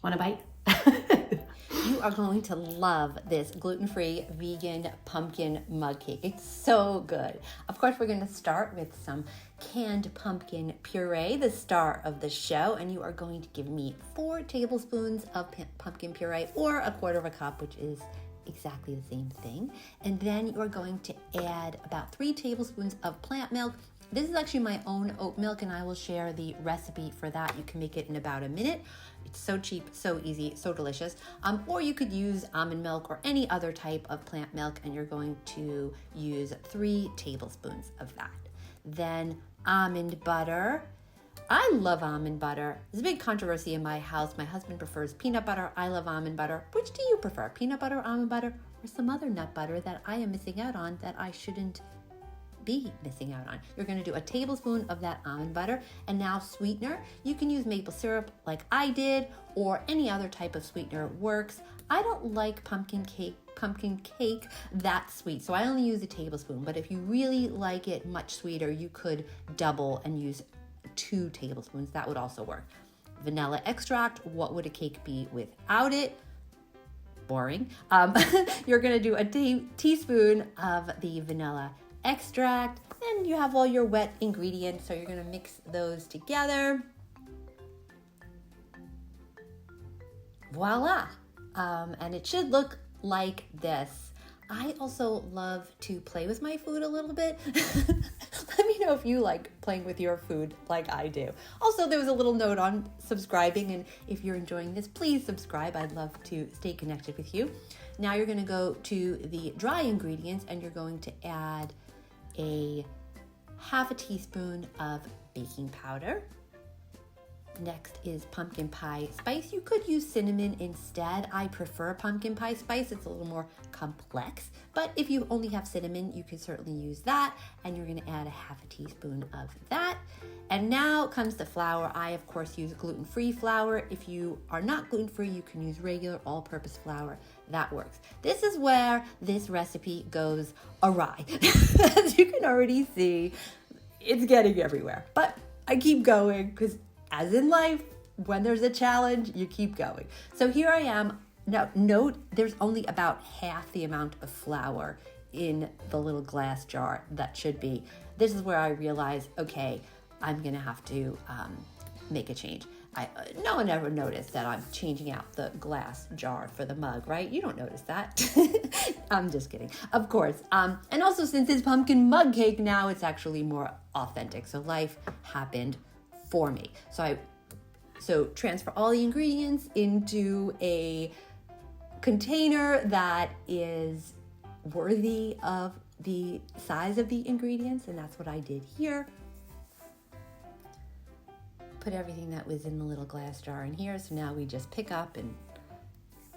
Want a bite? You are going to love this gluten-free vegan pumpkin mug cake. It's so good. Of course, we're going to start with some canned pumpkin puree, the star of the show, and you are going to give me 4 tablespoons of pumpkin puree, or a quarter of a cup, which is exactly the same thing. And then you are going to add about 3 tablespoons of plant milk. This is actually my own oat milk, and I will share the recipe for that. You can make it in about a minute. It's so cheap, so easy, so delicious. Or you could use almond milk or any other type of plant milk, and you're going to use 3 tablespoons of that. Then almond butter. I love almond butter. There's a big controversy in my house. My husband prefers peanut butter. I love almond butter. Which do you prefer, peanut butter, almond butter, or some other nut butter that I am missing out on that I shouldn't be missing out on? You're going to do a tablespoon of that almond butter. And now sweetener, you can use maple syrup like I did, or any other type of sweetener works. I don't like pumpkin cake that sweet, so I only use a tablespoon. But if you really like it much sweeter, you could double and use 2 tablespoons. That would also work. Vanilla extract, what would a cake be without it? Boring. You're going to do a teaspoon of the vanilla extract, and you have all your wet ingredients, so you're going to mix those together. Voila! And it should look like this. I also love to play with my food a little bit. Let me know if you like playing with your food like I do. Also, there was a little note on subscribing, and if you're enjoying this, please subscribe. I'd love to stay connected with you. Now you're going to go to the dry ingredients, and you're going to add a half a teaspoon of baking powder. Next is pumpkin pie spice. You could use cinnamon instead. I prefer pumpkin pie spice. It's a little more complex, but if you only have cinnamon, you can certainly use that. And you're going to add a half a teaspoon of that. And now comes the flour. I, of course, use gluten-free flour. If you are not gluten-free, you can use regular all-purpose flour. That works. This is where this recipe goes awry. As you can already see, it's getting everywhere. But I keep going because, as in life, when there's a challenge, you keep going. So here I am. Now, note there's only about half the amount of flour in the little glass jar that should be. This is where I realize, okay, I'm gonna have to make a change. No one ever noticed that I'm changing out the glass jar for the mug, right? You don't notice that. I'm just kidding, of course. And also, since it's pumpkin mug cake, now it's actually more authentic. So life happened for me. So transfer all the ingredients into a container that is worthy of the size of the ingredients, and that's what I did here. Put everything that was in the little glass jar in here, so now we just pick up and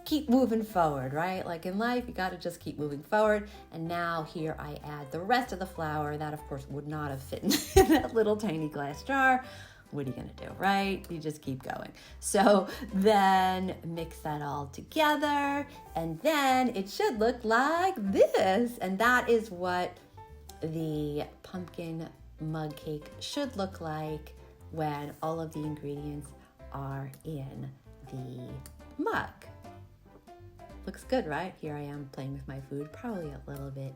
keep moving forward, right? Like in life, you gotta just keep moving forward. And now here I add the rest of the flour. That, of course, would not have fit in that little tiny glass jar. What are you gonna do, right? You just keep going. So then mix that all together, and then it should look like this. And that is what the pumpkin mug cake should look like when all of the ingredients are in the mug. Looks good, right? Here I am playing with my food, probably a little bit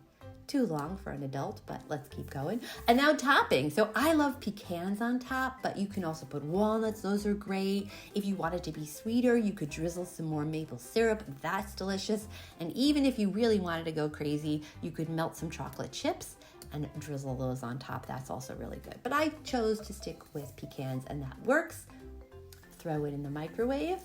too long for an adult, but let's keep going. And now topping. So I love pecans on top, but you can also put walnuts. Those are great. If you want it to be sweeter, you could drizzle some more maple syrup. That's delicious. And even if you really wanted to go crazy, you could melt some chocolate chips and drizzle those on top. That's also really good. But I chose to stick with pecans, and that works. Throw it in the microwave.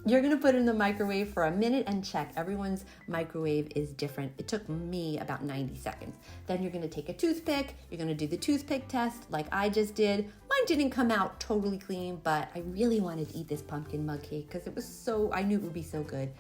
You're gonna put it in the microwave for a minute and check. Everyone's microwave is different. It took me about 90 seconds. Then you're gonna take a toothpick. You're gonna do the toothpick test like I just did. Mine didn't come out totally clean, but I really wanted to eat this pumpkin mug cake because I knew it would be so good.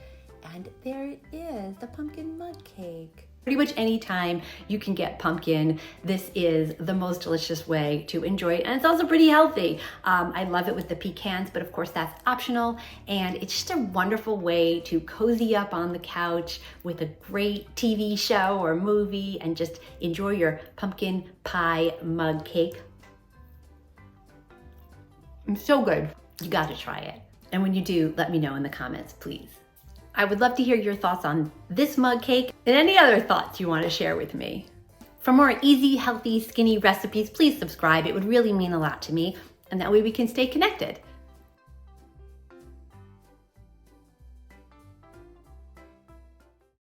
And there it is, the pumpkin mug cake. Pretty much any time you can get pumpkin, this is the most delicious way to enjoy it. And it's also pretty healthy. I love it with the pecans, but of course that's optional. And it's just a wonderful way to cozy up on the couch with a great TV show or movie and just enjoy your pumpkin pie mug cake. It's so good. You gotta try it. And when you do, let me know in the comments, please. I would love to hear your thoughts on this mug cake and any other thoughts you want to share with me. For more easy, healthy, skinny recipes, please subscribe. It would really mean a lot to me, and that way we can stay connected.